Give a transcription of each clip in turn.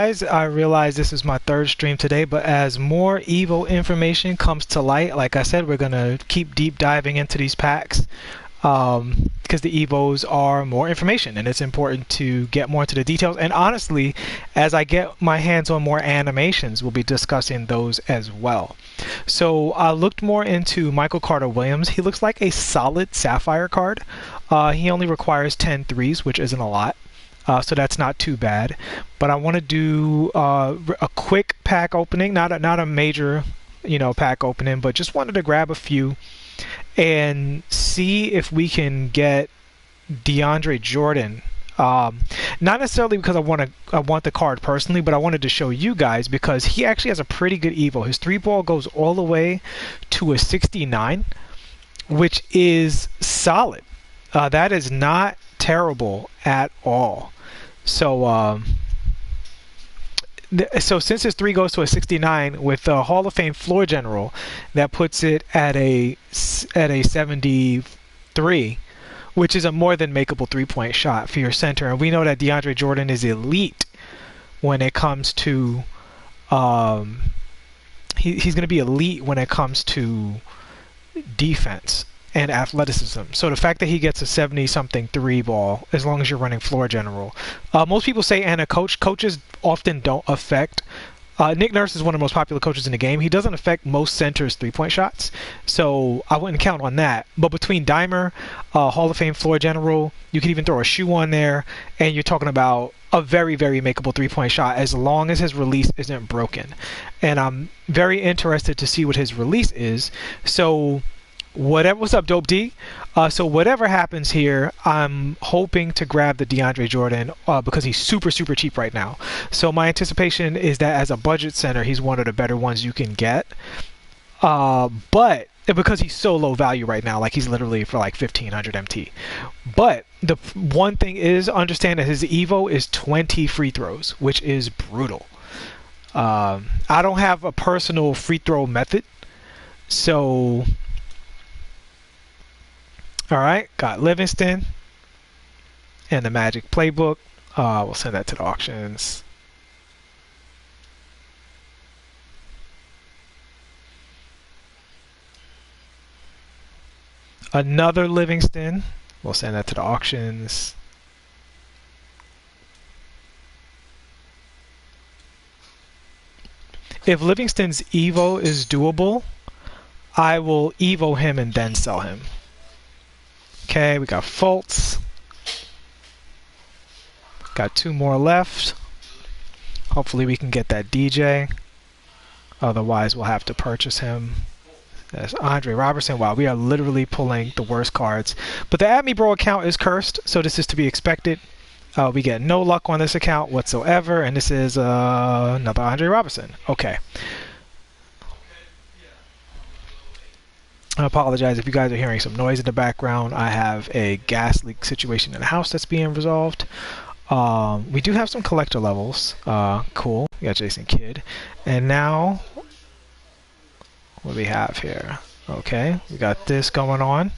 Guys, I realize this is my third stream today, but as more Evo information comes to light, like I said, we're gonna keep deep diving into these packs because the Evos are more information and it's important to get more into the details. And honestly, as I get my hands on more animations, we'll be discussing those as well. So I looked more into Michael Carter Williams. He looks like a solid Sapphire card. He only requires 10 threes, which isn't a lot. So that's not too bad, but I want to do a quick pack opening, not a major, pack opening, but just wanted to grab a few and see if we can get Deandre Jordan. Not necessarily because I want the card personally, but I wanted to show you guys because he actually has a pretty good Evo. His 3-ball goes all the way to a 69, which is solid. That is not terrible at all. So since his 3 goes to a 69 with a Hall of Fame floor general, that puts it at a 73, which is a more than makeable 3-point shot for your center. And we know that Deandre Jordan is elite when it comes to he's going to be elite when it comes to defense and athleticism. So the fact that he gets a 70-something 3-ball, as long as you're running floor general. Most people say, and coaches often don't affect. Nick Nurse is one of the most popular coaches in the game. He doesn't affect most centers' 3-point shots, so I wouldn't count on that. But between Dimer, Hall of Fame floor general, you could even throw a shoe on there, and you're talking about a very, very makeable 3-point shot as long as his release isn't broken. And I'm very interested to see what his release is. So what's up, Dope D? So whatever happens here, I'm hoping to grab the Deandre Jordan because he's super, super cheap right now. So my anticipation is that as a budget center, he's one of the better ones you can get. But because he's so low value right now, like he's literally for like 1,500 MT. But the one thing is, understand that his Evo is 20 free throws, which is brutal. I don't have a personal free throw method, so. All right, got Livingston and the Magic playbook. We'll send that to the auctions. Another Livingston. We'll send that to the auctions. If Livingston's Evo is doable, I will Evo him and then sell him. Okay, we got Fultz. Got 2 more left. Hopefully we can get that DJ. Otherwise, we'll have to purchase him. That's Andre Roberson. Wow, we are literally pulling the worst cards. But the AdMeBro account is cursed, so this is to be expected. We get no luck on this account whatsoever, and this is another Andre Roberson. Okay. I apologize if you guys are hearing some noise in the background. I have a gas leak situation in the house that's being resolved. We do have some collector levels. Cool. We got Jason Kidd. And now, what do we have here? Okay, we got this going on.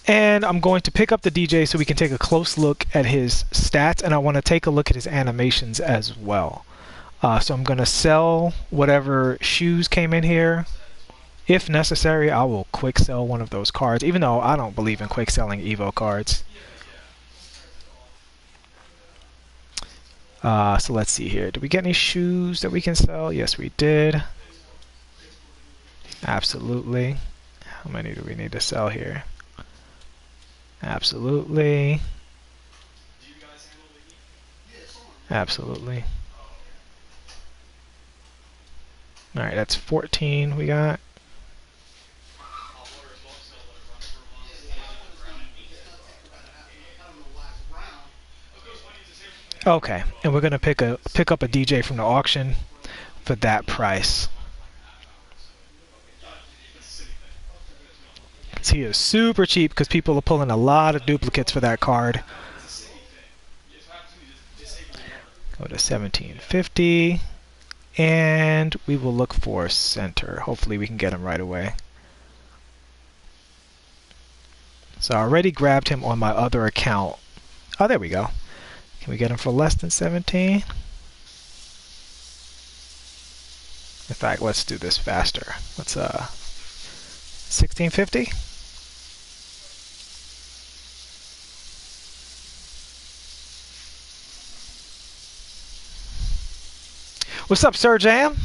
And I'm going to pick up the DJ so we can take a close look at his stats, and I want to take a look at his animations as well. So I'm going to sell whatever shoes came in here. If necessary, I will quick sell one of those cards, even though I don't believe in quick selling Evo cards. So let's see here. Did we get any shoes that we can sell? Yes, we did. Absolutely. How many do we need to sell here? Absolutely. Absolutely. All right, that's 14 we got. Okay, and we're gonna pick up a DJ from the auction for that price. He is super cheap because people are pulling a lot of duplicates for that card. Go to 1750. And we will look for center. Hopefully we can get him right away. So I already grabbed him on my other account Oh, there we go. Can we get him for less than 17? In fact, let's do this faster. Let's 1650. What's up, Sir Jam?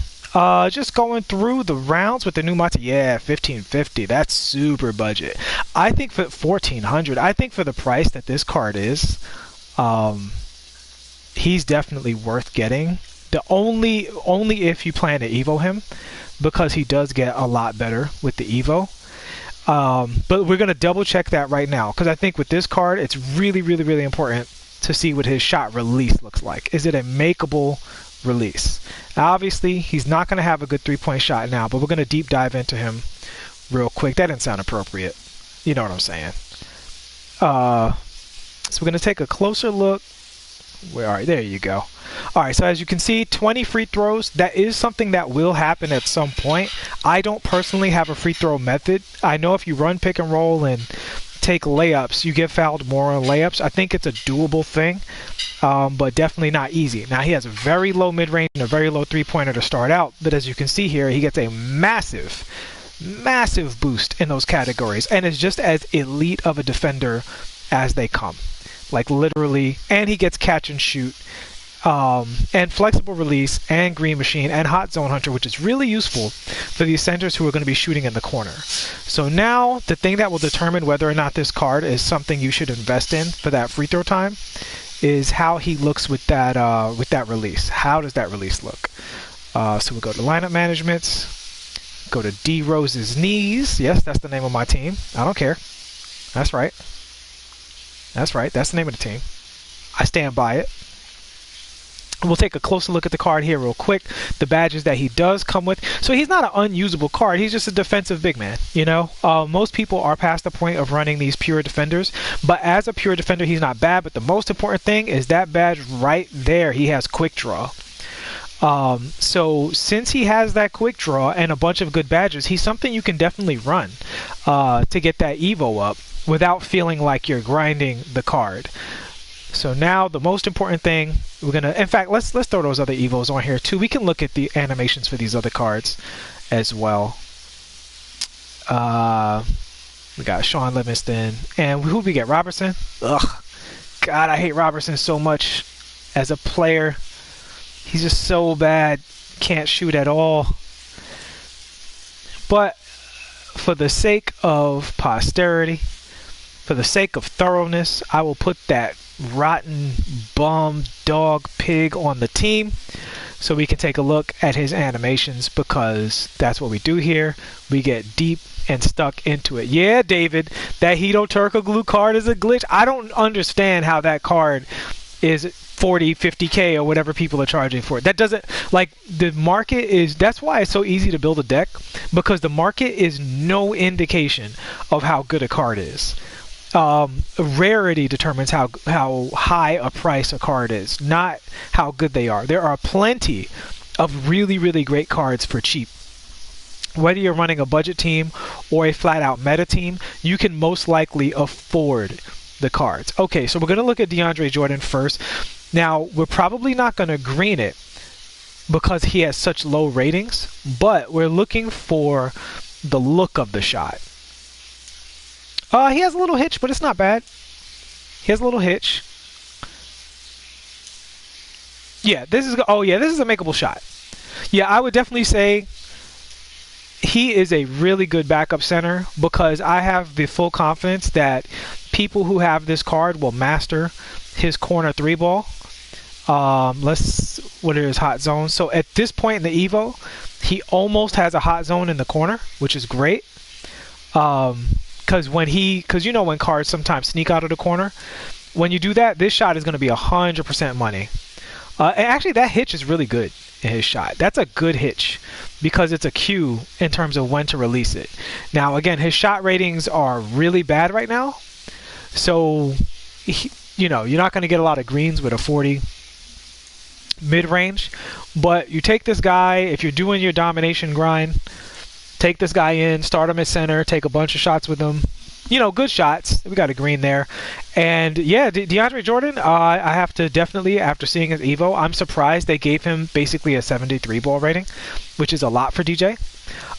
Just going through the rounds with the new MyTeam. Yeah, 1550. That's super budget. I think for 1400. I think for the price that this card is, he's definitely worth getting. The only if you plan to Evo him, because he does get a lot better with the Evo. But we're gonna double check that right now, because I think with this card, it's really, really, really important to see what his shot release looks like. Is it a makeable release? Now, obviously, he's not going to have a good three-point shot now, but we're going to deep dive into him real quick. That didn't sound appropriate. You know what I'm saying. So we're going to take a closer look. All right, there you go. All right, so as you can see, 20 free throws. That is something that will happen at some point. I don't personally have a free throw method. I know if you run pick and roll and take layups, you get fouled more on layups. I think it's a doable thing, but definitely not easy. Now, he has a very low mid-range and a very low three-pointer to start out, but as you can see here, he gets a massive boost in those categories, and is just as elite of a defender as they come. Like, literally, and he gets catch and shoot, and flexible release, and green machine, and hot zone hunter, which is really useful for these centers who are going to be shooting in the corner. So now, the thing that will determine whether or not this card is something you should invest in for that free throw time is how he looks with that release. How does that release look? So we'll go to lineup managements, go to D Rose's knees. Yes, that's the name of my team. I don't care. That's right. That's right. That's the name of the team. I stand by it. We'll take a closer look at the card here real quick. The badges that he does come with. So he's not an unusable card. He's just a defensive big man, you know? Most people are past the point of running these pure defenders. But as a pure defender, he's not bad. But the most important thing is that badge right there. He has quick draw. So since he has that quick draw and a bunch of good badges, he's something you can definitely run to get that Evo up without feeling like you're grinding the card. So now the most important thing, we're gonna, in fact, let's throw those other Evos on here too. We can look at the animations for these other cards as well. We got Shaun Livingston, and who we get? Roberson. Ugh, God, I hate Roberson so much as a player. He's just so bad, can't shoot at all. But for the sake of posterity, for the sake of thoroughness, I will put that rotten bum dog pig on the team so we can take a look at his animations, because that's what we do here. We get deep and stuck into it. Yeah, David, that Hito Turco Glue card is a glitch. I don't understand how that card is 40, 50K or whatever people are charging for it. That doesn't, like, the market is, that's why it's so easy to build a deck, because the market is no indication of how good a card is. Rarity determines how high a price a card is, not how good they are. There are plenty of really, really great cards for cheap. Whether you're running a budget team or a flat-out meta team, you can most likely afford the cards. Okay, so we're going to look at DeAndre Jordan first. Now, we're probably not going to green it because he has such low ratings, but we're looking for the look of the shot. He has a little hitch, but it's not bad. He has a little hitch. Yeah, this is a makeable shot. Yeah, I would definitely say he is a really good backup center, because I have the full confidence that people who have this card will master his corner three ball. What are his hot zones? So at this point in the Evo, he almost has a hot zone in the corner, which is great. Because you know when cards sometimes sneak out of the corner, when you do that, this shot is going to be 100% money. And actually, that hitch is really good in his shot. That's a good hitch because it's a cue in terms of when to release it. Now, again, his shot ratings are really bad right now, so you're not going to get a lot of greens with a 40 mid-range. But you take this guy, if you're doing your domination grind, take this guy in, start him at center, take a bunch of shots with him, good shots. We got a green there. And yeah, DeAndre Jordan, I have to definitely, after seeing his Evo, I'm surprised they gave him basically a 73 ball rating, which is a lot for DJ.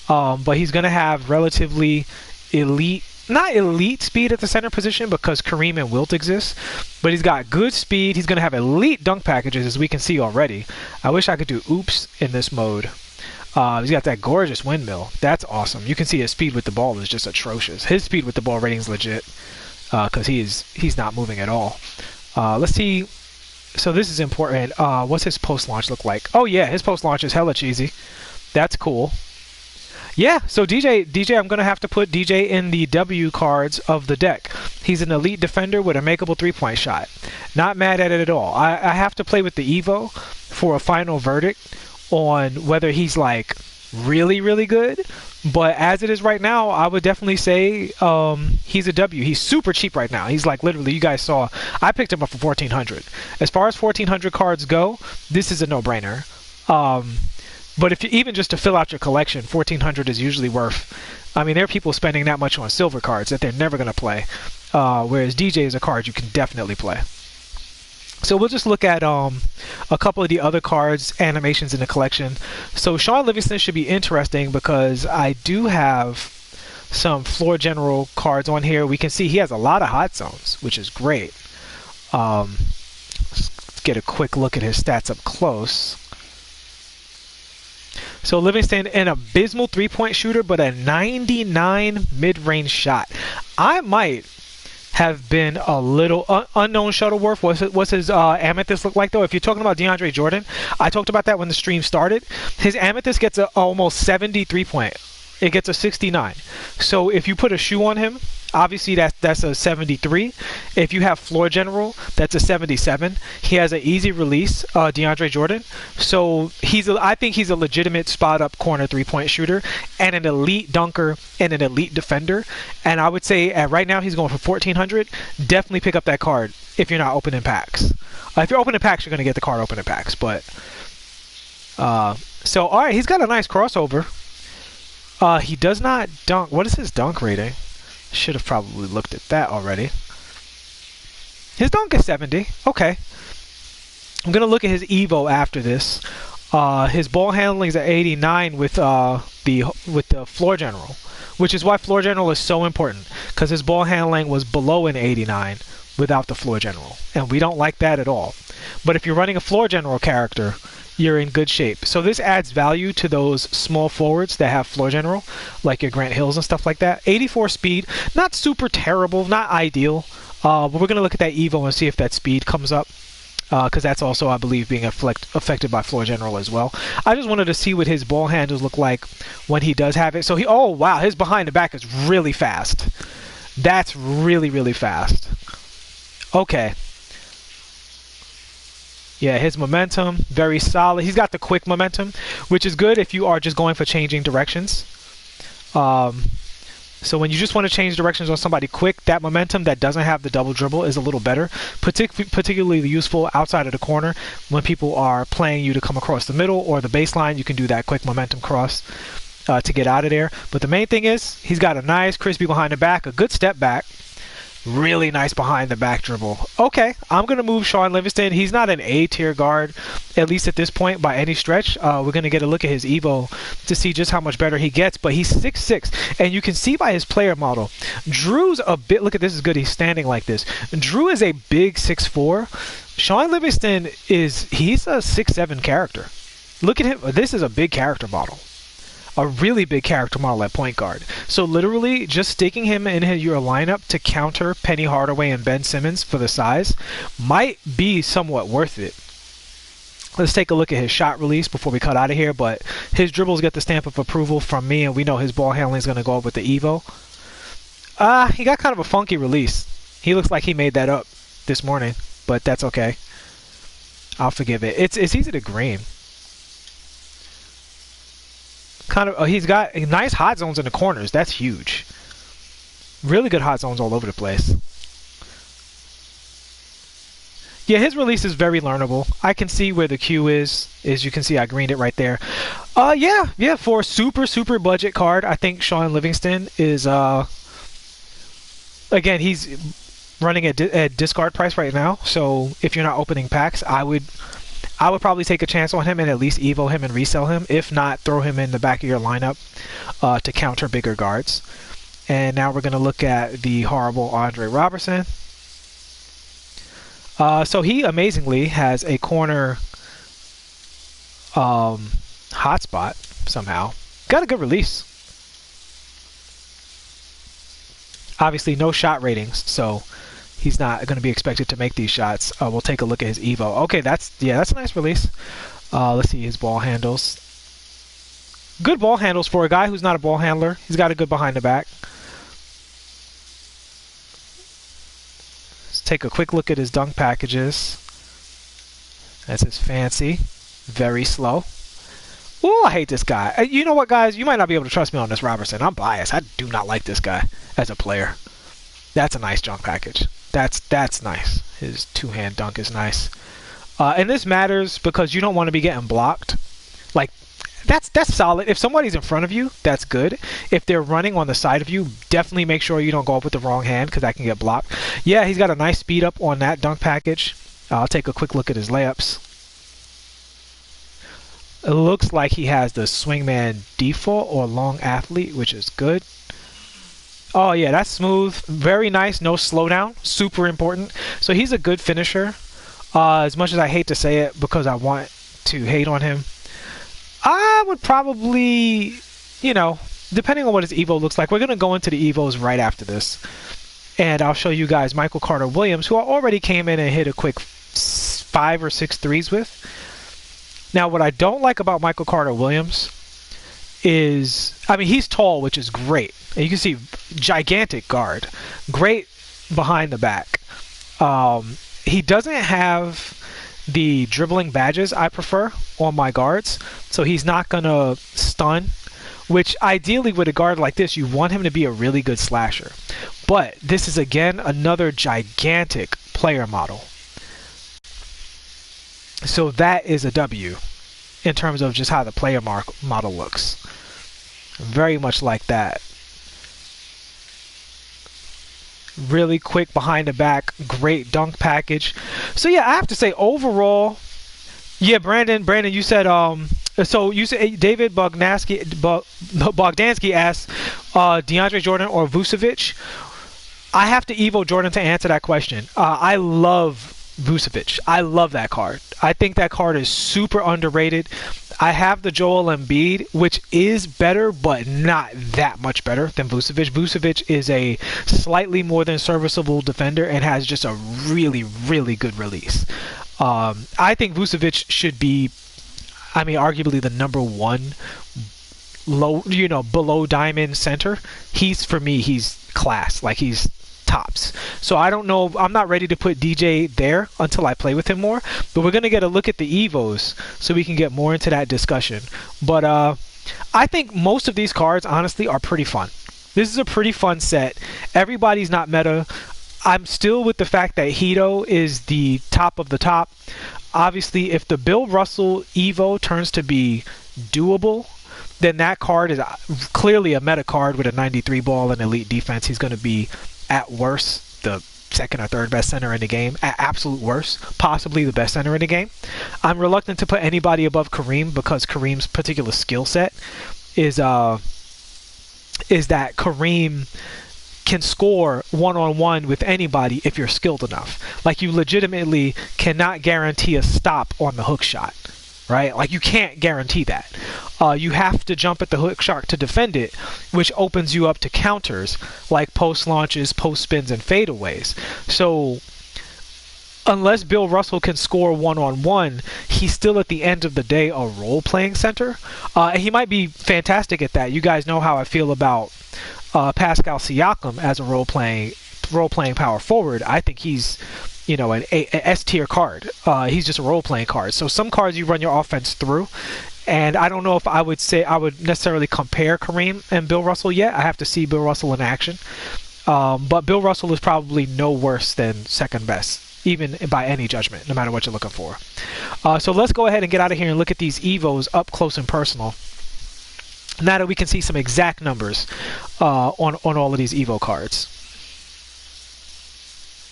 But he's going to have relatively elite, not elite speed at the center position because Kareem and Wilt exist, but he's got good speed. He's going to have elite dunk packages, as we can see already. I wish I could do oops in this mode. He's got that gorgeous windmill. That's awesome. You can see his speed with the ball is just atrocious. His speed with the ball rating is legit because he's not moving at all. Let's see. So this is important. What's his post launch look like? Oh yeah, his post launch is hella cheesy. That's cool. Yeah, so DJ, I'm going to have to put DJ in the W cards of the deck. He's an elite defender with a makeable three-point shot. Not mad at it at all. I have to play with the Evo for a final verdict on whether he's like really, really good. But as it is right now, I would definitely say he's a W. He's super cheap right now. He's like literally, you guys saw, I picked him up for 1,400. As far as 1,400 cards go, this is a no-brainer. But if you even just to fill out your collection, 1,400 is usually worth. I mean, there are people spending that much on silver cards that they're never going to play. Whereas DJ is a card you can definitely play. So we'll just look at a couple of the other cards, animations in the collection. So Shaun Livingston should be interesting because I do have some floor general cards on here. We can see he has a lot of hot zones, which is great. Let's get a quick look at his stats up close. So Livingston, an abysmal three-point shooter, but a 99 mid-range shot. I might have been a little unknown Shuttleworth. What's his amethyst look like though? If you're talking about DeAndre Jordan, I talked about that when the stream started. His amethyst gets a almost 70 3-point. It gets a 69. So if you put a shoe on him, obviously that's a 73. If you have floor general, that's a 77. He has an easy release, DeAndre Jordan. So I think he's a legitimate spot up corner 3-point shooter and an elite dunker and an elite defender. And I would say right now he's going for 1,400. Definitely pick up that card if you're not opening packs. If you're opening packs, you're going to get the card opening packs. But so all right, he's got a nice crossover. He does not dunk. What is his dunk rating? Should have probably looked at that already. His dunk is 70. Okay. I'm going to look at his Evo after this. His ball handling is at 89 with the floor general, which is why floor general is so important because his ball handling was below an 89 without the floor general, and we don't like that at all. But if you're running a floor general character, you're in good shape. So this adds value to those small forwards that have floor general, like your Grant Hills and stuff like that. 84 speed, not super terrible, not ideal, but we're going to look at that Evo and see if that speed comes up, because that's also, I believe, being affected by floor general as well. I just wanted to see what his ball handles look like when he does have it. So oh wow, his behind the back is really fast. That's really, really fast. Okay. Yeah, his momentum, very solid. He's got the quick momentum, which is good if you are just going for changing directions. So when you just want to change directions on somebody quick, that momentum that doesn't have the double dribble is a little better, particularly useful outside of the corner when people are playing you to come across the middle or the baseline. You can do that quick momentum cross to get out of there. But the main thing is he's got a nice crispy behind the back, a good step back. Really nice behind the back dribble. Okay, I'm going to move Shaun Livingston. He's not an A-tier guard, at least at this point, by any stretch. We're going to get a look at his Evo to see just how much better he gets, but he's 6'6", and you can see by his player model, Drew's a bit, look at this, is good, he's standing like this. Drew is a big 6'4". Shaun Livingston he's a 6'7" character. Look at him, this is a big character model. A really big character model at point guard. So literally just sticking him in your lineup to counter Penny Hardaway and Ben Simmons for the size might be somewhat worth it. Let's take a look at his shot release before we cut out of here, but his dribbles get the stamp of approval from me, and we know his ball handling is going to go up with the Evo. He got kind of a funky release. He looks like he made that up this morning, but that's okay. I'll forgive it. It's easy to green. He's got nice hot zones in the corners. That's huge. Really good hot zones all over the place. Yeah, his release is very learnable. I can see where the Q is. As you can see, I greened it right there. Yeah, for a super budget card, I think Shaun Livingston is again, he's running at discard price right now. So if you're not opening packs, I would probably take a chance on him and at least Evo him and resell him. If not, throw him in the back of your lineup to counter bigger guards. And now we're going to look at the horrible Andre Roberson. So he amazingly has a corner hotspot somehow. Got a good release. Obviously no shot ratings, so he's not going to be expected to make these shots. We'll take a look at his Evo. Okay, that's a nice release. Let's see his ball handles. Good ball handles for a guy who's not a ball handler. He's got a good behind the back. Let's take a quick look at his dunk packages. That's his fancy. Very slow. Ooh, I hate this guy. You know what, guys? You might not be able to trust me on this Roberson. I'm biased. I do not like this guy as a player. That's a nice junk package. That's nice. His two-hand dunk is nice. And this matters because you don't want to be getting blocked. Like, that's solid. If somebody's in front of you, that's good. If they're running on the side of you, definitely make sure you don't go up with the wrong hand because that can get blocked. Yeah, he's got a nice speed up on that dunk package. I'll take a quick look at his layups. It looks like he has the swingman default or long athlete, which is good. Oh yeah, that's smooth. Very nice. No slowdown. Super important. So he's a good finisher. As much as I hate to say it because I want to hate on him, I would probably, you know, depending on what his Evo looks like, we're going to go into the Evos right after this. And I'll show you guys Michael Carter Williams, who I already came in and hit a quick 5 or 6 threes with. Now, what I don't like about Michael Carter Williams is, I mean, he's tall, which is great. And you can see gigantic guard. Great behind the back. He doesn't have the dribbling badges I prefer on my guards, so he's not going to stun, which ideally with a guard like this, you want him to be a really good slasher. But this is, again, another gigantic player model. So that is a W in terms of just how the player model looks. Very much like that. Really quick behind the back, great dunk package. So yeah, I have to say overall, yeah, Brandon, you said so you said David Bogdansky asked DeAndre Jordan or Vucevic. I have to Evo Jordan to answer that question. I love Vucevic. I love that card. I think that card is super underrated. I have the Joel Embiid, which is better, but not that much better than Vucevic. Vucevic is a slightly more than serviceable defender and has just a really, really good release. I think Vucevic should be, I mean, arguably the #1 low, you know, below diamond center. For me, he's class. Like, he's tops. So I don't know, I'm not ready to put DJ there until I play with him more, but we're going to get a look at the Evos so we can get more into that discussion. But I think most of these cards honestly are pretty fun. This is a pretty fun set. Everybody's not meta. I'm still with the fact that Hito is the top of the top. Obviously, if the Bill Russell Evo turns to be doable, then that card is clearly a meta card with a 93 ball and elite defense. He's going to be at worst the second or third best center in the game. At absolute worst, possibly the best center in the game. I'm reluctant to put anybody above Kareem because Kareem's particular skill set is that Kareem can score one-on-one with anybody if you're skilled enough. Like, you legitimately cannot guarantee a stop on the hook shot, right? Like, you can't guarantee that. You have to jump at the hook shot to defend it, which opens you up to counters like post launches, post spins, and fadeaways. So unless Bill Russell can score one-on-one, he's still at the end of the day a role-playing center. And he might be fantastic at that. You guys know how I feel about Pascal Siakam as a role-playing power forward. I think he's, you know, an S-tier card. He's just a role-playing card. So some cards you run your offense through. And I don't know if I would say I would necessarily compare Kareem and Bill Russell yet. I have to see Bill Russell in action. But Bill Russell is probably no worse than second best, even by any judgment, no matter what you're looking for. So let's go ahead and get out of here and look at these Evos up close and personal. Now that we can see some exact numbers on all of these Evo cards.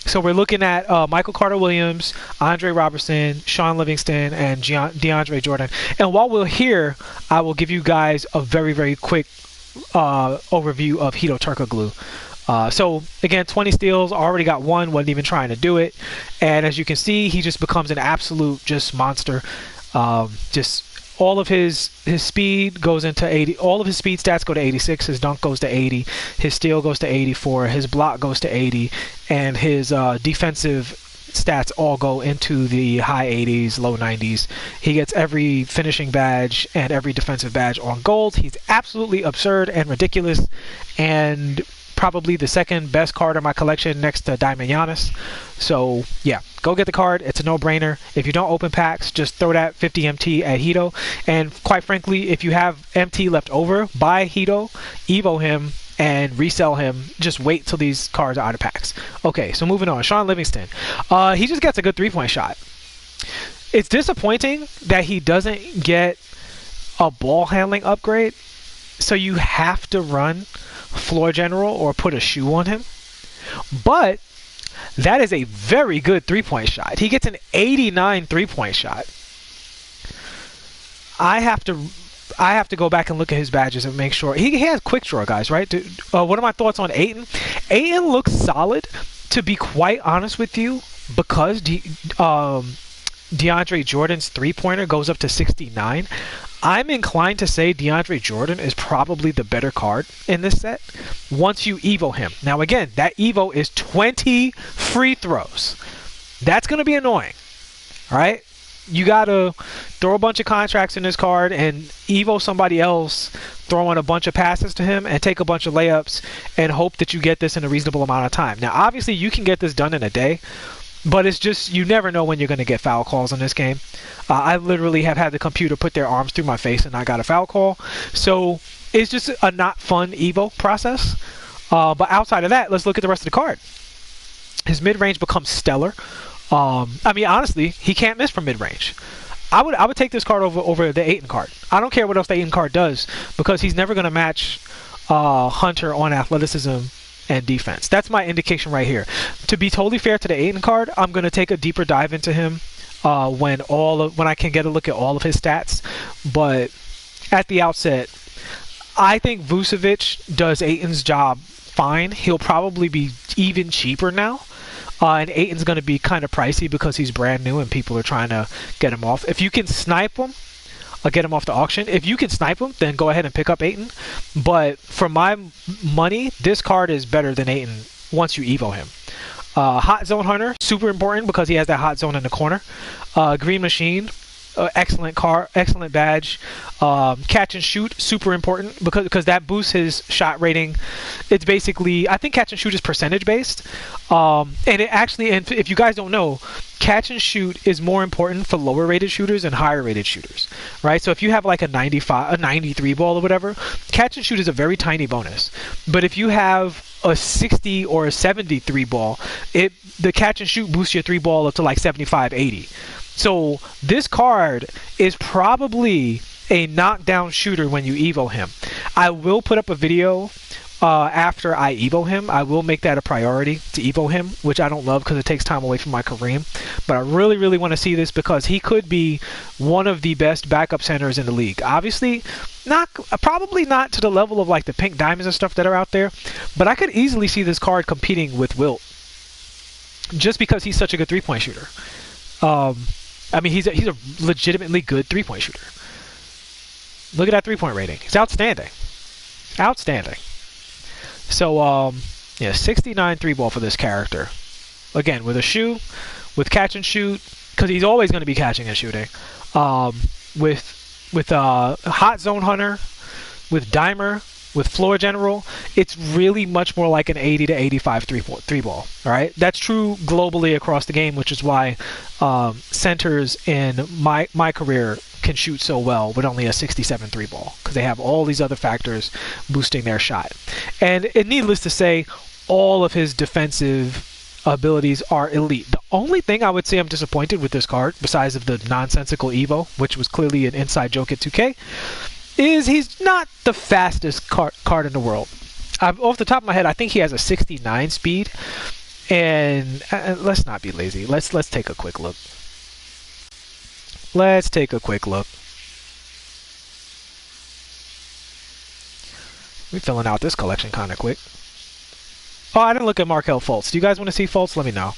So we're looking at Michael Carter-Williams, Andre Roberson, Shaun Livingston, and Deandre Jordan. And while we're here, I will give you guys a very, very quick overview of Hedo Turkoglu. So again, 20 steals, already got one, wasn't even trying to do it. And as you can see, he just becomes an absolute just monster. Just all of his speed goes into 80. All of his speed stats go to 86. His dunk goes to 80. His steal goes to 84. His block goes to 80. And his defensive stats all go into the high 80s, low 90s. He gets every finishing badge and every defensive badge on gold. He's absolutely absurd and ridiculous, and probably the second best card in my collection next to Diamond Giannis. So yeah, go get the card. It's a no-brainer. If you don't open packs, just throw that 50 MT at Hedo. And quite frankly, if you have MT left over, buy Hedo, Evo him, and resell him. Just wait till these cards are out of packs. Okay, so moving on. Shaun Livingston. He just gets a good three-point shot. It's disappointing that he doesn't get a ball handling upgrade, so you have to run floor general or put a shoe on him. But that is a very good three-point shot. He gets an 89 three-point shot. I have to go back and look at his badges and make sure. He has quick draw, guys, right? What are my thoughts on Ayton? Ayton looks solid, to be quite honest with you, because DeAndre Jordan's three-pointer goes up to 69. I'm inclined to say DeAndre Jordan is probably the better card in this set once you Evo him. Now again, that Evo is 20 free throws. That's going to be annoying, all right? You got to throw a bunch of contracts in this card and Evo somebody else, throw in a bunch of passes to him and take a bunch of layups and hope that you get this in a reasonable amount of time. Now obviously you can get this done in a day, but it's just, you never know when you're going to get foul calls in this game. I literally have had the computer put their arms through my face and I got a foul call. So it's just a not fun Evo process. But outside of that, let's look at the rest of the card. His mid-range becomes stellar. I mean, honestly, he can't miss from mid-range. I would take this card over the Ayton card. I don't care what else the Ayton card does, because he's never going to match Hunter on athleticism and defense. That's my indication right here. To be totally fair to the Ayton card, I'm going to take a deeper dive into him when I can get a look at all of his stats. But at the outset, I think Vucevic does Ayton's job fine. He'll probably be even cheaper now. And Ayton's going to be kind of pricey because he's brand new and people are trying to get him off. If you can snipe him, I'll get him off the auction. If you can snipe him, then go ahead and pick up Ayton. But for my money, this card is better than Ayton once you Evo him. Hot Zone Hunter, super important because he has that hot zone in the corner. Green Machine, excellent car, excellent badge. Catch and shoot, super important because that boosts his shot rating. It's basically, I think catch and shoot is percentage based. And it actually, and if you guys don't know, catch and shoot is more important for lower rated shooters and higher rated shooters, right? So if you have like a 93 ball or whatever, catch and shoot is a very tiny bonus. But if you have a 60 or a 73 ball, the catch and shoot boosts your three ball up to like 75, 80. So this card is probably a knockdown shooter when you Evo him. I will put up a video after I Evo him. I will make that a priority to Evo him, which I don't love because it takes time away from my Kareem. But I really, really want to see this because he could be one of the best backup centers in the league. Obviously, probably not to the level of like the pink diamonds and stuff that are out there, but I could easily see this card competing with Wilt just because he's such a good three-point shooter. I mean, he's a legitimately good three-point shooter. Look at that three-point rating. He's outstanding. Outstanding. So, yeah, 69 three-ball for this character. Again, with a shoe, with catch and shoot, because he's always going to be catching and shooting. With Hot Zone Hunter, with Dimer, with Floor General, it's really much more like an 80 to 85 three-ball. All right, that's true globally across the game, which is why centers in my career can shoot so well with only a 67 three-ball, because they have all these other factors boosting their shot. And needless to say, all of his defensive abilities are elite. The only thing I would say I'm disappointed with this card, besides of the nonsensical Evo, which was clearly an inside joke at 2K, is he's not the fastest card in the world. Off the top of my head, I think he has a 69 speed. And let's not be lazy. Let's take a quick look. Let's take a quick look. We're filling out this collection kind of quick. Oh, I didn't look at Markelle Fultz. Do you guys want to see Fultz? Let me know.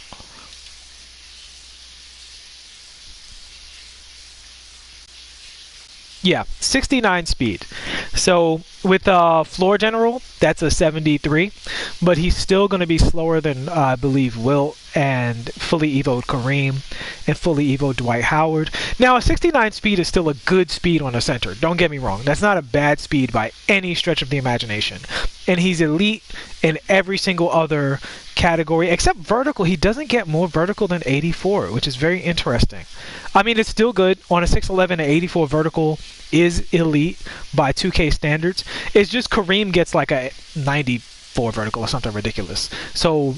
Yeah, 69 speed. So with floor general, that's a 73, but he's still going to be slower than I believe Wilt and fully evoed Kareem and fully evoed Dwight Howard. Now a 69 speed is still a good speed on a center. Don't get me wrong. That's not a bad speed by any stretch of the imagination. And he's elite in every single other category except vertical. He doesn't get more vertical than 84, which is very interesting. I mean, it's still good. On a 6'11", an 84 vertical is elite by 2K standards. It's just Kareem gets like a 94 vertical or something ridiculous. So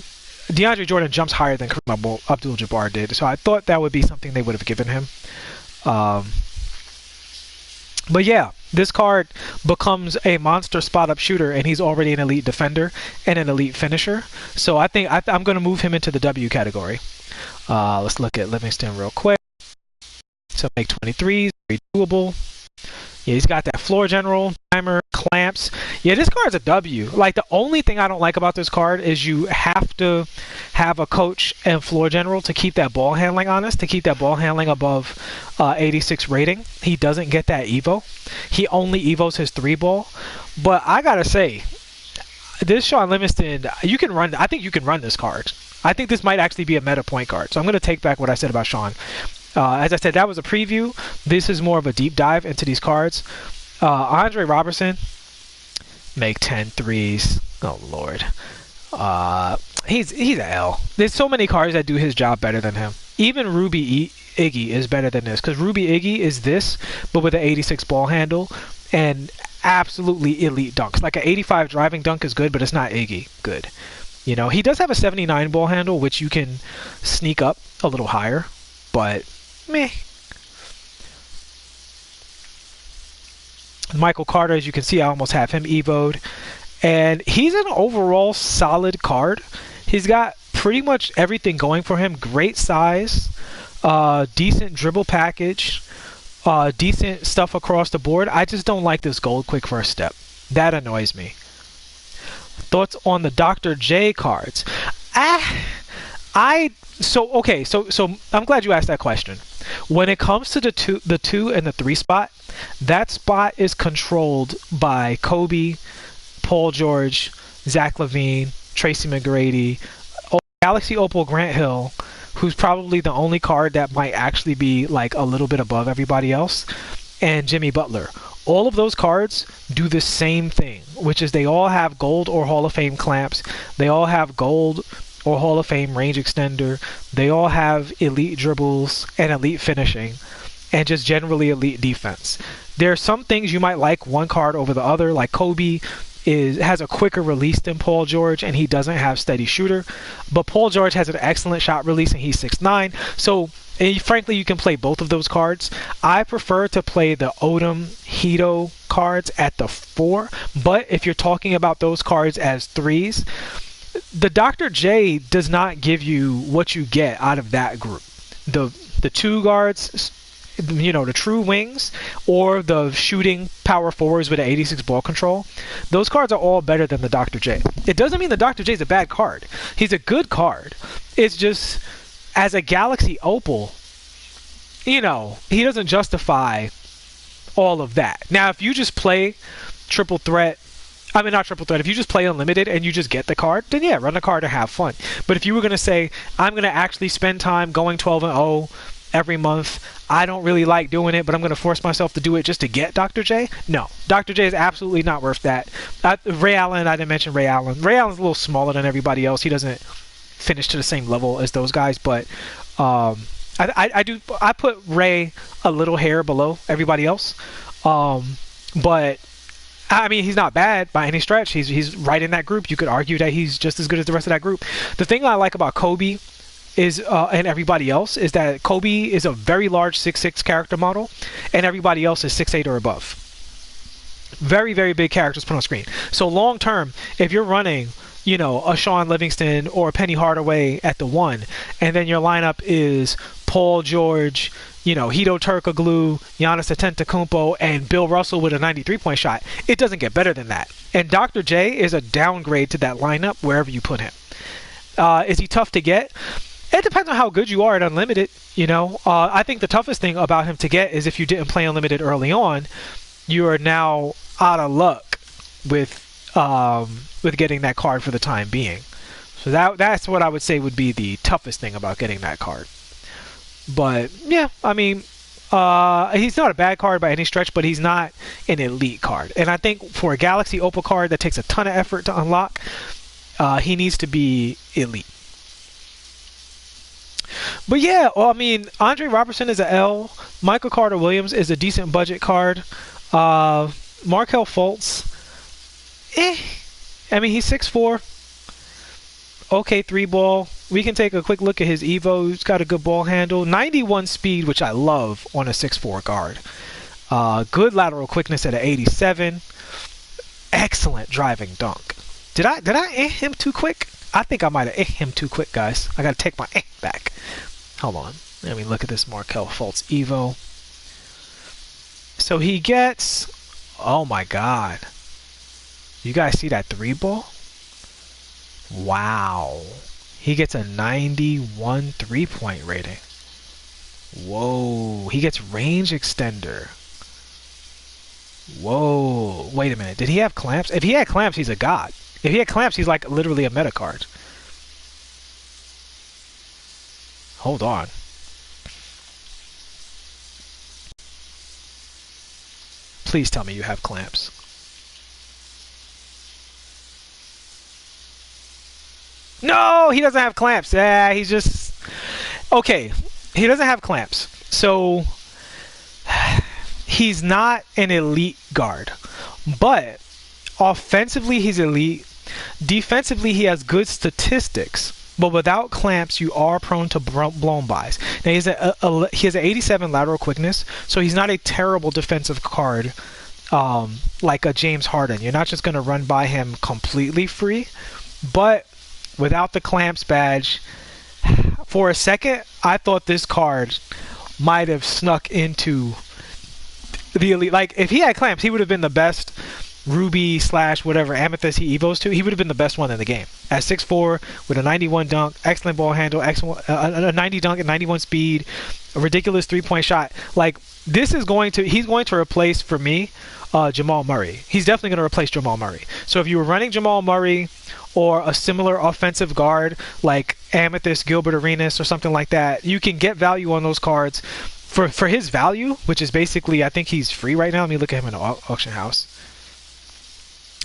DeAndre Jordan jumps higher than Kareem Abdul-Jabbar did. So I thought that would be something they would have given him. But yeah, this card becomes a monster spot-up shooter, and he's already an elite defender and an elite finisher. So I think I'm going to move him into the W category. Let's look at Livingston real quick. So make 23s, very doable. Yeah, he's got that floor general, timer, clamps. Yeah, this card's a W. Like, the only thing I don't like about this card is you have to have a coach and floor general to keep that ball handling honest, to keep that ball handling above 86 rating. He doesn't get that Evo. He only Evos his 3-ball. But I gotta say, this Shaun Livingston, you can run. I think you can run this card. I think this might actually be a meta point card. So I'm going to take back what I said about Shaun. As I said, that was a preview. This is more of a deep dive into these cards. Andre Roberson, make 10 threes. Oh, Lord. He's an L. There's so many cards that do his job better than him. Even Ruby Iggy is better than this, because Ruby Iggy is this, but with an 86 ball handle and absolutely elite dunks. Like an 85 driving dunk is good, but it's not Iggy good. You know, he does have a 79 ball handle, which you can sneak up a little higher, but meh. Michael Carter, as you can see, I almost have him evoed. And he's an overall solid card. He's got pretty much everything going for him. Great size, decent dribble package, decent stuff across the board. I just don't like this gold quick first step. That annoys me. Thoughts on the Dr. J cards? So I'm glad you asked that question. When it comes to the two and the 3 spot, that spot is controlled by Kobe, Paul George, Zach LaVine, Tracy McGrady, Galaxy Opal Grant Hill, who's probably the only card that might actually be like a little bit above everybody else, and Jimmy Butler. All of those cards do the same thing, which is they all have gold or Hall of Fame clamps. They all have gold or Hall of Fame range extender. They all have elite dribbles and elite finishing and just generally elite defense. There are some things you might like one card over the other, like Kobe has a quicker release than Paul George, and he doesn't have steady shooter. But Paul George has an excellent shot release, and he's 6'9". So frankly, you can play both of those cards. I prefer to play the Odom Hito cards at the 4, but if you're talking about those cards as 3s, the Dr. J does not give you what you get out of that group. The 2 guards, you know, the true wings, or the shooting power forwards with an 86 ball control, those cards are all better than the Dr. J. It doesn't mean the Dr. J is a bad card. He's a good card. It's just, as a Galaxy Opal, you know, he doesn't justify all of that. Now, if you just play triple threat, not triple threat, if you just play unlimited and you just get the card, then yeah, run the card and have fun. But if you were going to say, I'm going to actually spend time going 12-0 every month, I don't really like doing it, but I'm going to force myself to do it just to get Dr. J, no. Dr. J is absolutely not worth that. Ray Allen, I didn't mention Ray Allen. Ray Allen's a little smaller than everybody else. He doesn't finish to the same level as those guys, but I put Ray a little hair below everybody else. But I mean, he's not bad by any stretch. He's right in that group. You could argue that he's just as good as the rest of that group. The thing I like about Kobe is and everybody else is that Kobe is a very large 6'6" character model, and everybody else is 6'8" or above. Very, very big characters put on screen. So long term, if you're running you know, a Shaun Livingston or a Penny Hardaway at the 1, and then your lineup is Paul George, you know, Hedo Turkoglu, Giannis Antetokounmpo, and Bill Russell with a 93-point shot. It doesn't get better than that. And Dr. J is a downgrade to that lineup wherever you put him. Is he tough to get? It depends on how good you are at Unlimited, you know. I think the toughest thing about him to get is if you didn't play Unlimited early on, you are now out of luck with getting that card for the time being. So that's what I would say would be the toughest thing about getting that card. But yeah, I mean, he's not a bad card by any stretch, but he's not an elite card. And I think for a Galaxy Opal card that takes a ton of effort to unlock, he needs to be elite. But yeah, well, I mean, Andre Roberson is an L. Michael Carter-Williams is a decent budget card. Markelle Fultz, I mean, he's 6'4". Okay, 3-ball. We can take a quick look at his Evo. He's got a good ball handle. 91 speed, which I love on a 6'4 guard. Good lateral quickness at an 87. Excellent driving dunk. Did I him too quick? I think I might have him too quick, guys. I got to take my back. Hold on. Let me look at this Markelle Fultz Evo. So he gets... Oh, my God. You guys see that 3-ball? Wow. He gets a 91 3-point rating. Whoa. He gets range extender. Whoa. Wait a minute. Did he have clamps? If he had clamps, he's a god. If he had clamps, he's like literally a meta card. Hold on. Please tell me you have clamps. No, he doesn't have clamps. Yeah, he's just... Okay, he doesn't have clamps. So, he's not an elite guard. But, offensively, he's elite. Defensively, he has good statistics. But without clamps, you are prone to blown bys. Now, he has an 87 lateral quickness, so he's not a terrible defensive card like a James Harden. You're not just going to run by him completely free. But without the clamps badge, for a second, I thought this card might have snuck into the elite. Like, if he had clamps, he would have been the best Ruby / whatever Amethyst he evos to. He would have been the best one in the game. At 6'4", with a 91 dunk, excellent ball handle, excellent, a 90 dunk at 91 speed, a ridiculous 3-point shot. Like, this is he's going to replace, for me, Jamal Murray. He's definitely going to replace Jamal Murray. So if you were running Jamal Murray or a similar offensive guard like Amethyst, Gilbert Arenas, or something like that, you can get value on those cards for his value, which is basically, I think he's free right now. Let me look at him in the auction house.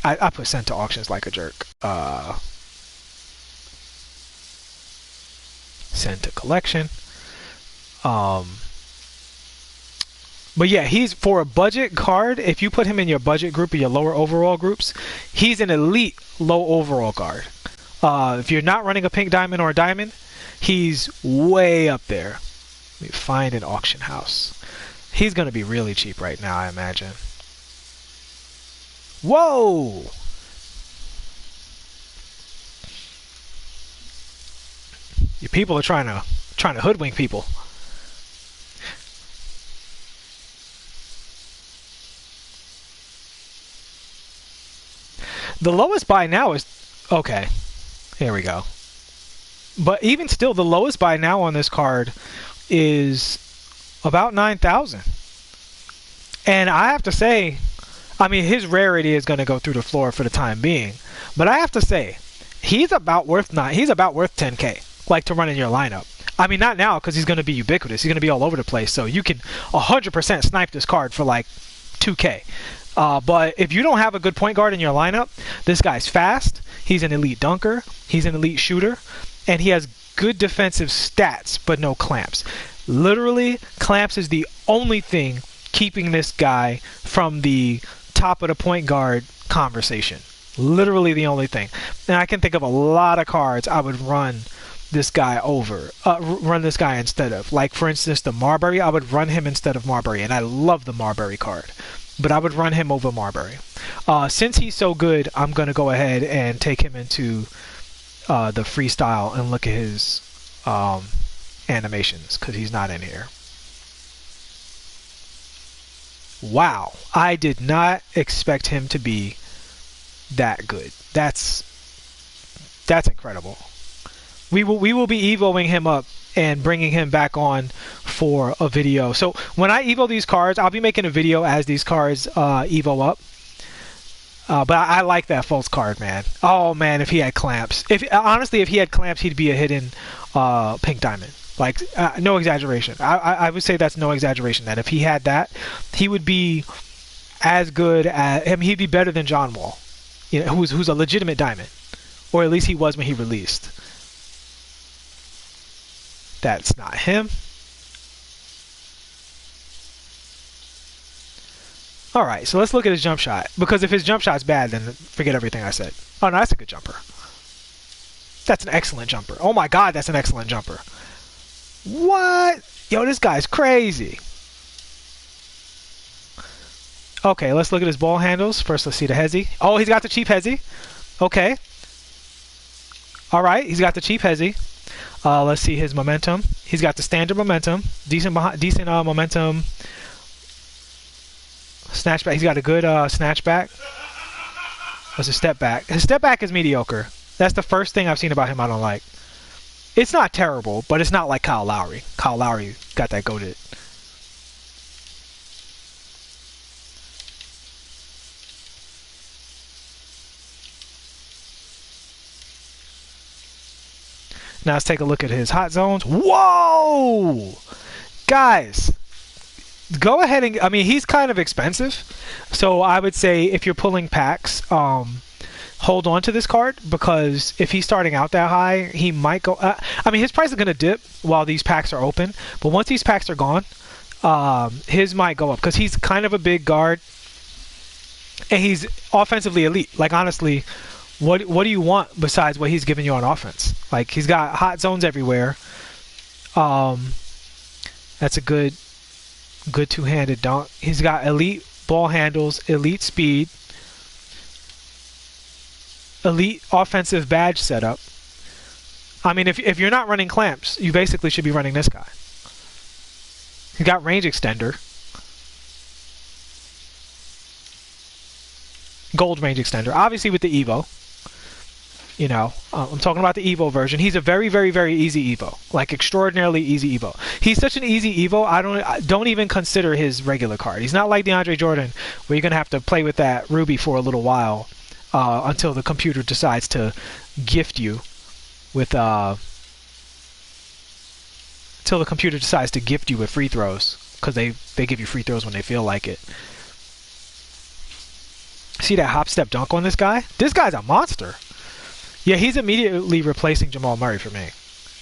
I put sent to auctions like a jerk. Send to collection. But yeah, he's for a budget card. If you put him in your budget group or your lower overall groups, he's an elite low overall guard. If you're not running a pink diamond or a diamond, he's way up there. Let me find an auction house. He's going to be really cheap right now, I imagine. Whoa! Your people are trying to hoodwink people. The lowest buy now is okay. Here we go. But even still, the lowest buy now on this card is about 9,000. And I have to say, I mean, his rarity is going to go through the floor for the time being. But I have to say, he's about worth 10K, like to run in your lineup. I mean, not now because he's going to be ubiquitous. He's going to be all over the place. So you can 100% snipe this card for like 2K. But if you don't have a good point guard in your lineup, this guy's fast. He's an elite dunker. He's an elite shooter. And he has good defensive stats, but no clamps. Literally, clamps is the only thing keeping this guy from the top of the point guard conversation. Literally the only thing. And I can think of a lot of cards I would run this guy instead of. Like, for instance, the Marbury. I would run him instead of Marbury. And I love the Marbury card. But I would run him over Marbury. Since he's so good, I'm going to go ahead and take him into the freestyle and look at his animations, because he's not in here. Wow, I did not expect him to be that good. That's incredible. We will be evoing him up and bringing him back on for a video. So when I evo these cards, I'll be making a video as these cards evo up. But I like that Fultz card, man. Oh man, if he had clamps. Honestly, if he had clamps, he'd be a hidden pink diamond. Like, no exaggeration. I would say that's no exaggeration. That if he had that, he would be as good as he'd be better than John Wall, you know, who's a legitimate diamond, or at least he was when he released. That's not him. All right, so let's look at his jump shot, because if his jump shot's bad, then forget everything I said. Oh no, that's a good jumper. That's an excellent jumper. Oh my God, that's an excellent jumper. What? Yo, this guy's crazy. Okay, let's look at his ball handles. First, let's see the hezzy. Oh, he's got the cheap hezzy. Okay. All right, he's got the cheap hezzy. Let's see his momentum. He's got the standard momentum. Decent momentum. Snatchback. He's got a good snatchback. What's his step back? His step back is mediocre. That's the first thing I've seen about him I don't like. It's not terrible, but it's not like Kyle Lowry. Kyle Lowry got that goated. Now let's take a look at his hot zones. Whoa! Guys, go ahead and... I mean, he's kind of expensive. So I would say if you're pulling packs... hold on to this card, because if he's starting out that high, he might go... I mean, his price is going to dip while these packs are open, but once these packs are gone, his might go up, because he's kind of a big guard, and he's offensively elite. Like, honestly, what do you want besides what he's giving you on offense? Like, he's got hot zones everywhere. That's a good two-handed dunk. He's got elite ball handles, elite speed, elite offensive badge setup. I mean, if you're not running clamps, you basically should be running this guy. He's got range extender. Gold range extender. Obviously with the Evo. You know, I'm talking about the Evo version. He's a very, very, very easy Evo. Like, extraordinarily easy Evo. He's such an easy Evo, I don't even consider his regular card. He's not like DeAndre Jordan, where you're going to have to play with that Ruby for a little while. Until the computer decides to gift you with free throws, because they give you free throws when they feel like it. See that hop step dunk on this guy? This guy's a monster. Yeah, he's immediately replacing Jamal Murray for me.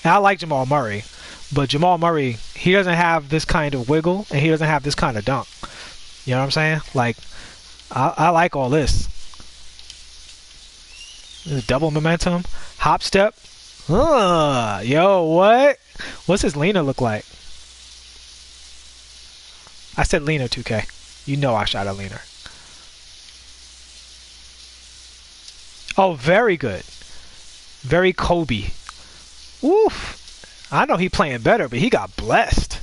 And I like Jamal Murray, but Jamal Murray, he doesn't have this kind of wiggle, and he doesn't have this kind of dunk. You know what I'm saying? Like, I like all this. Double momentum, hop step. Yo, what? What's his Lena look like? I said Lena 2K. You know I shot a Lena. Oh, very good. Very Kobe. Oof. I know he playing better, but he got blessed.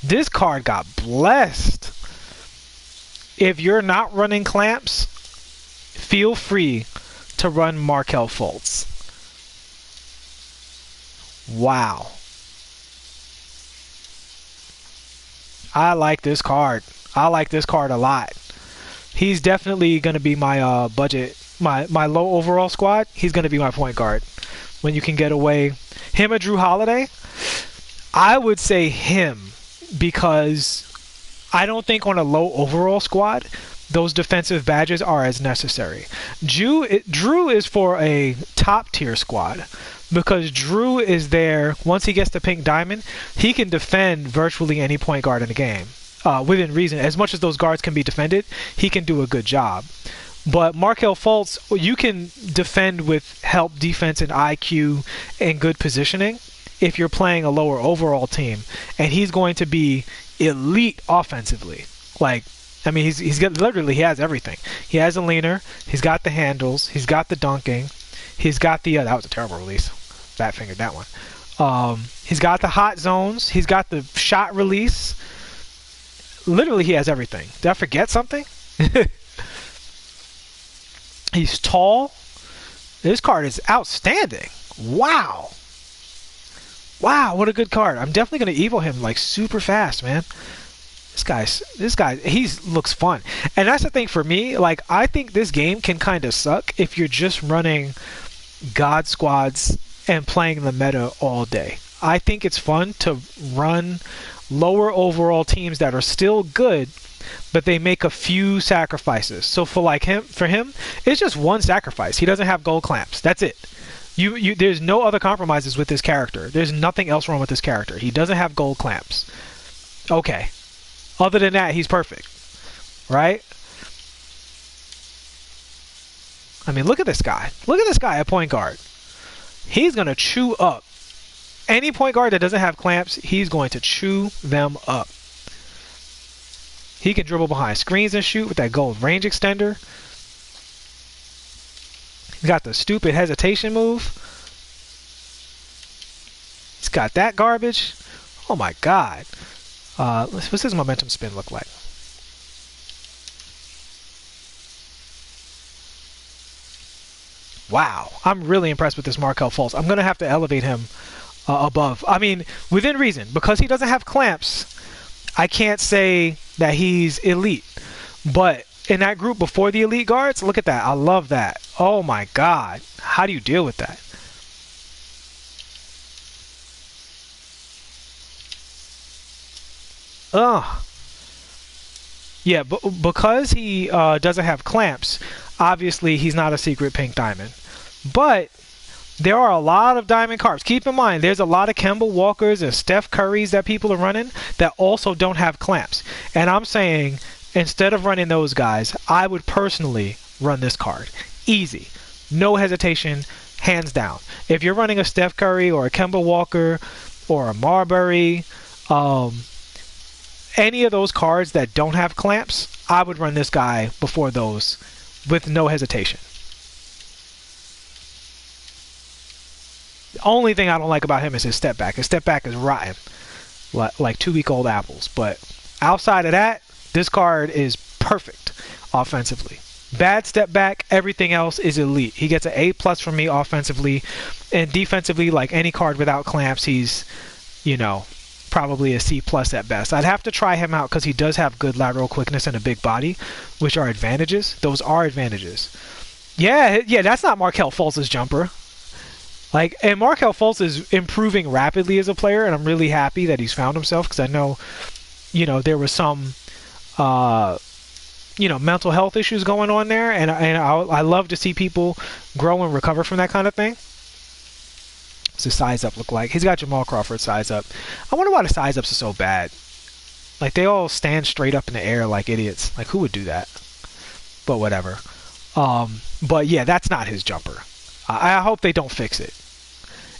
This card got blessed. If you're not running clamps, feel free to run Markelle Fultz. Wow. I like this card. I like this card a lot. He's definitely going to be my budget, my low overall squad. He's going to be my point guard. When you can get away. Him or Drew Holiday? I would say him, because I don't think on a low overall squad those defensive badges are as necessary. Drew is for a top tier squad, because Drew is there. Once he gets the pink diamond, he can defend virtually any point guard in the game within reason. As much as those guards can be defended, he can do a good job. But Markelle Fultz, you can defend with help, defense, and IQ and good positioning if you're playing a lower overall team, and he's going to be elite offensively. Like, I mean, he's got literally he has everything. He has a leaner. He's got the handles. He's got the dunking. He's got the that was a terrible release. Fat fingered that one. He's got the hot zones. He's got the shot release. Literally, he has everything. Did I forget something? He's tall. This card is outstanding. Wow. Wow, what a good card. I'm definitely going to Evo him like super fast, man. This guy, he looks fun. And that's the thing for me. Like, I think this game can kind of suck if you're just running God squads and playing the meta all day. I think it's fun to run lower overall teams that are still good, but they make a few sacrifices. So for him, it's just one sacrifice. He doesn't have gold clamps. That's it. There's no other compromises with this character. There's nothing else wrong with this character. He doesn't have gold clamps. Okay. Other than that, he's perfect. Right? I mean, look at this guy. Look at this guy at point guard. He's going to chew up. Any point guard that doesn't have clamps, he's going to chew them up. He can dribble behind screens and shoot with that gold range extender. He's got the stupid hesitation move. He's got that garbage. Oh my God. What's his momentum spin look like? Wow. I'm really impressed with this Markelle Fultz. I'm going to have to elevate him above. I mean, within reason. Because he doesn't have clamps, I can't say that he's elite. But in that group before the elite guards, look at that. I love that. Oh my God. How do you deal with that? Ugh. Yeah, but because he doesn't have clamps, obviously he's not a secret pink diamond. But there are a lot of diamond carps. Keep in mind, there's a lot of Kemba Walkers and Steph Currys that people are running that also don't have clamps. And I'm saying, instead of running those guys, I would personally run this card. Easy. No hesitation. Hands down. If you're running a Steph Curry or a Kemba Walker or a Marbury, any of those cards that don't have clamps, I would run this guy before those with no hesitation. The only thing I don't like about him is his step back. His step back is rotten, like 2-week-old apples. But outside of that, this card is perfect offensively. Bad step back, everything else is elite. He gets an A+ from me offensively, and defensively, like any card without clamps, he's, probably a C+ at best. I'd have to try him out because he does have good lateral quickness and a big body, which are advantages. Those are advantages. Yeah, that's not Markelle Fultz's jumper. And Markelle Fultz is improving rapidly as a player, and I'm really happy that he's found himself because I know, there was some, mental health issues going on there, and I love to see people grow and recover from that kind of thing. What's his size up look like? He's got Jamal Crawford's size up. I wonder why the size ups are so bad. Like, they all stand straight up in the air like idiots. Like, who would do that? But whatever. But yeah, that's not his jumper. I hope they don't fix it.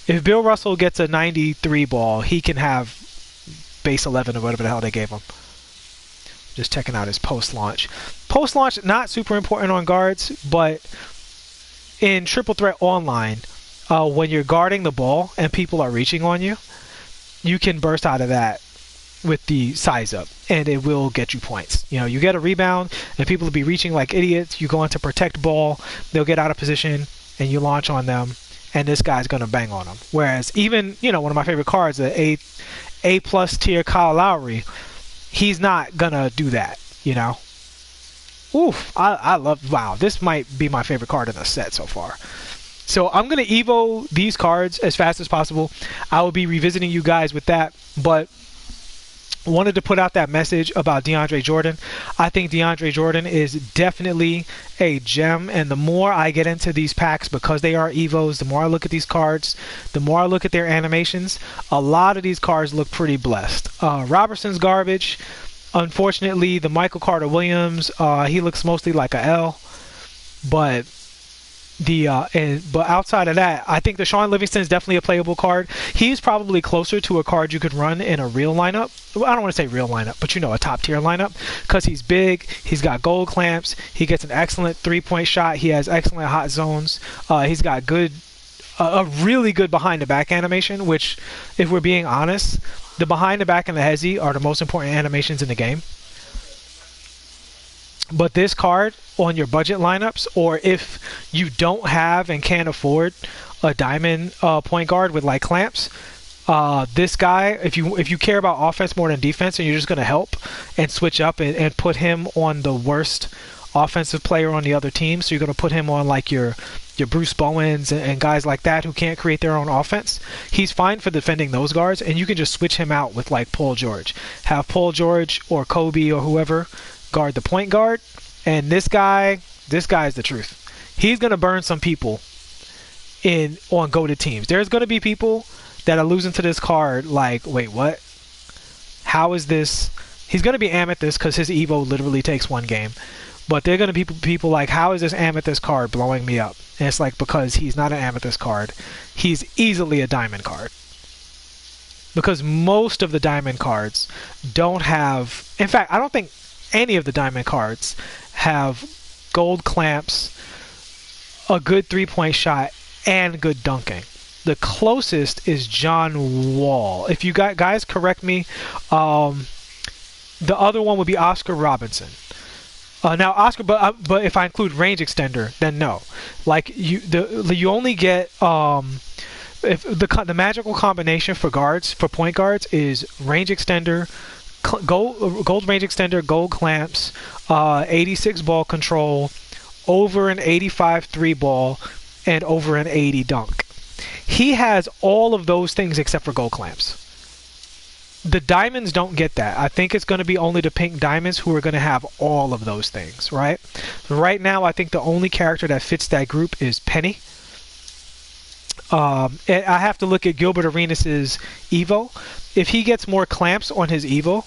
If Bill Russell gets a 93 ball, he can have base 11 or whatever the hell they gave him. Just checking out his post-launch. Post-launch, not super important on guards, but in Triple Threat Online, when you're guarding the ball and people are reaching on you, you can burst out of that with the size up, and it will get you points. You get a rebound, and people will be reaching like idiots. You go into protect ball, they'll get out of position, and you launch on them, and this guy's going to bang on them. Whereas even, one of my favorite cards, the A+ tier Kyle Lowry, he's not going to do that, Oof, I love, wow, this might be my favorite card in the set so far. So I'm going to Evo these cards as fast as possible. I will be revisiting you guys with that, but wanted to put out that message about DeAndre Jordan. I think DeAndre Jordan is definitely a gem, and the more I get into these packs, because they are Evos, the more I look at these cards, the more I look at their animations, a lot of these cards look pretty blessed. Roberson's garbage. Unfortunately, the Michael Carter Williams, he looks mostly like a L, but But outside of that, I think the Shaun Livingston is definitely a playable card. He's probably closer to a card you could run in a real lineup. Well, I don't want to say real lineup, but a top tier lineup, because he's big, he's got gold clamps, he gets an excellent 3-point shot, he has excellent hot zones, he's got a really good behind the back animation, which, if we're being honest, the behind the back and the hezzy are the most important animations in the game. But this card on your budget lineups, or if you don't have and can't afford a diamond point guard with like clamps, this guy, if you care about offense more than defense and you're just going to help and switch up and put him on the worst offensive player on the other team, so you're going to put him on like your Bruce Bowens and guys like that who can't create their own offense, he's fine for defending those guards, and you can just switch him out with like Paul George. Have Paul George or Kobe or whoever guard the point guard, and this guy is the truth. He's going to burn some people on go-to teams. There's going to be people that are losing to this card like, wait, what? How is this? He's going to be Amethyst because his Evo literally takes one game. But they're going to be people like, how is this Amethyst card blowing me up? And it's like, because he's not an Amethyst card. He's easily a Diamond card. Because most of the Diamond cards don't have... In fact, I don't think any of the Diamond cards have gold clamps, a good 3-point shot, and good dunking. The closest is John Wall. If you got guys, correct me. The other one would be Oscar Roberson. Now Oscar, but if I include range extender, then no. Like you only get if the magical combination for point guards is range extender, gold range extender, gold clamps, 86 ball control, over an 85 3 ball, and over an 80 dunk. He has all of those things except for gold clamps. The diamonds don't get that. I think it's going to be only the pink diamonds who are going to have all of those things, right? Right now, I think the only character that fits that group is Penny. I have to look at Gilbert Arenas' Evo. If he gets more clamps on his Evo,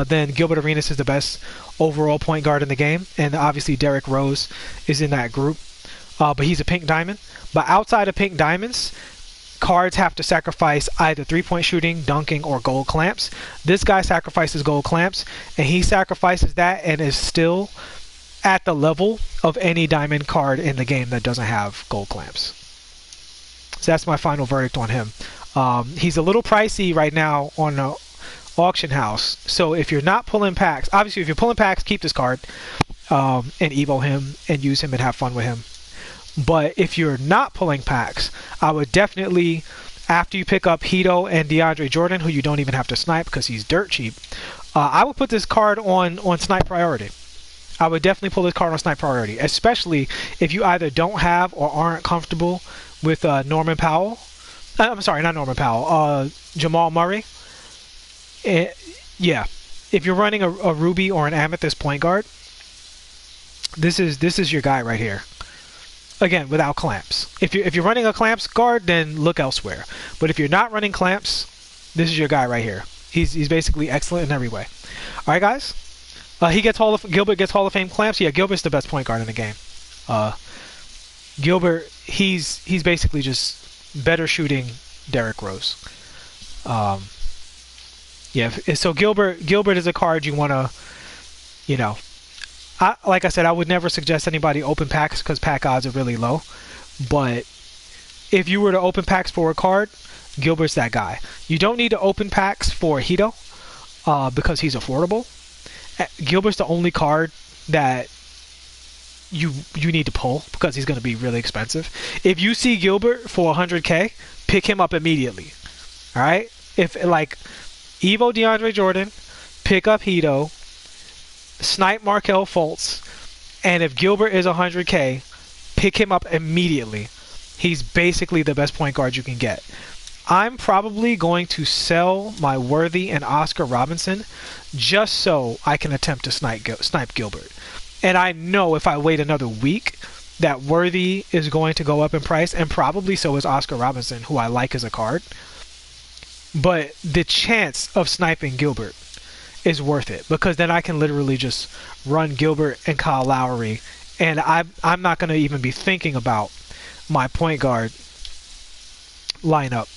then Gilbert Arenas is the best overall point guard in the game. And obviously, Derrick Rose is in that group. But he's a pink diamond. But outside of pink diamonds, cards have to sacrifice either 3-point shooting, dunking, or gold clamps. This guy sacrifices gold clamps, and he sacrifices that and is still at the level of any diamond card in the game that doesn't have gold clamps. So that's my final verdict on him. He's a little pricey right now on the auction house. So if you're not pulling packs, obviously if you're pulling packs, keep this card and Evo him and use him and have fun with him. But if you're not pulling packs, I would definitely, after you pick up Hito and Deandre Jordan, who you don't even have to snipe because he's dirt cheap, I would put this card on snipe priority. I would definitely pull this card on snipe priority, especially if you either don't have or aren't comfortable with Norman Powell. I'm sorry, not Norman Powell. Jamal Murray. Yeah, if you're running a Ruby or an Amethyst point guard, this is your guy right here. Again, without clamps. If you're running a clamps guard, then look elsewhere. But if you're not running clamps, this is your guy right here. He's basically excellent in every way. All right, guys. Gilbert gets Hall of Fame clamps. Yeah, Gilbert's the best point guard in the game. Gilbert, he's basically just better shooting Derrick Rose. Yeah. So Gilbert is a card you want to, like I said, I would never suggest anybody open packs because pack odds are really low. But if you were to open packs for a card, Gilbert's that guy. You don't need to open packs for Hito because he's affordable. Gilbert's the only card that you need to pull because he's going to be really expensive. If you see Gilbert for 100K, pick him up immediately. All right? If like Evo DeAndre Jordan, pick up Hito, snipe Markelle Fultz, and if Gilbert is 100K, pick him up immediately. He's basically the best point guard you can get. I'm probably going to sell my Worthy and Oscar Roberson just so I can attempt to snipe Gilbert. And I know if I wait another week that Worthy is going to go up in price, and probably so is Oscar Roberson, who I like as a card. But the chance of sniping Gilbert is worth it because then I can literally just run Gilbert and Kyle Lowry, and I'm not going to even be thinking about my point guard lineup.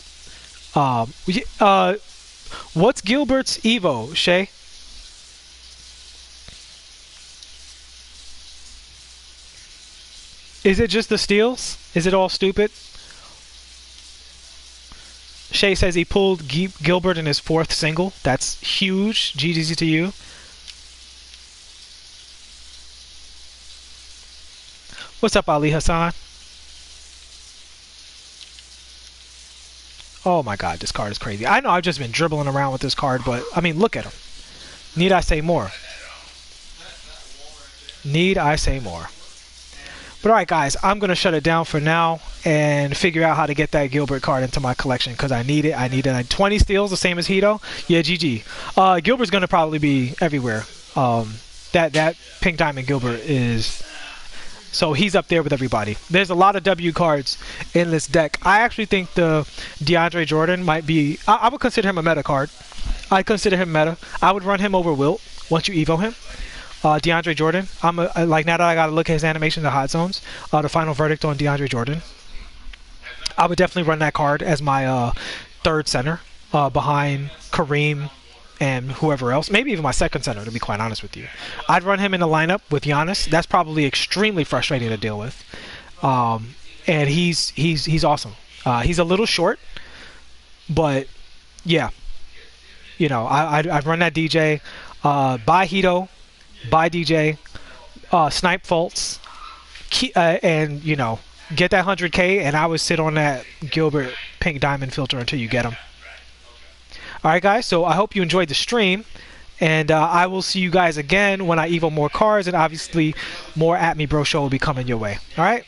What's Gilbert's Evo, Shay? Is it just the steals? Is it all stupid? Shay says he pulled Gilbert in his 4th single. That's huge. GG's to you. What's up, Ali Hassan? Oh my god, this card is crazy. I know I've just been dribbling around with this card, but I mean, look at him. Need I say more? Need I say more? But alright guys, I'm going to shut it down for now and figure out how to get that Gilbert card into my collection because I need it. I need it. Like 20 steals, the same as Hito. Yeah, GG. Gilbert's going to probably be everywhere. That Pink Diamond Gilbert is... So he's up there with everybody. There's a lot of W cards in this deck. I actually think the Deandre Jordan might be... I would consider him a meta card. I consider him meta. I would run him over Wilt once you Evo him. Deandre Jordan. Like now that I got to look at his animation, the hot zones. The final verdict on Deandre Jordan. I would definitely run that card as my 3rd center behind Kareem and whoever else. Maybe even my 2nd center, to be quite honest with you. I'd run him in the lineup with Giannis. That's probably extremely frustrating to deal with. And he's awesome. He's a little short, but yeah. You know, I'd run that DJ. Buy Hito. Buy DJ. Snipe Fultz. And, you know, get that 100K, and I would sit on that Gilbert Pink Diamond filter until you get him. Alright guys, so I hope you enjoyed the stream, and I will see you guys again when I Evo more cards, and obviously more At Me Bro Show will be coming your way. Alright?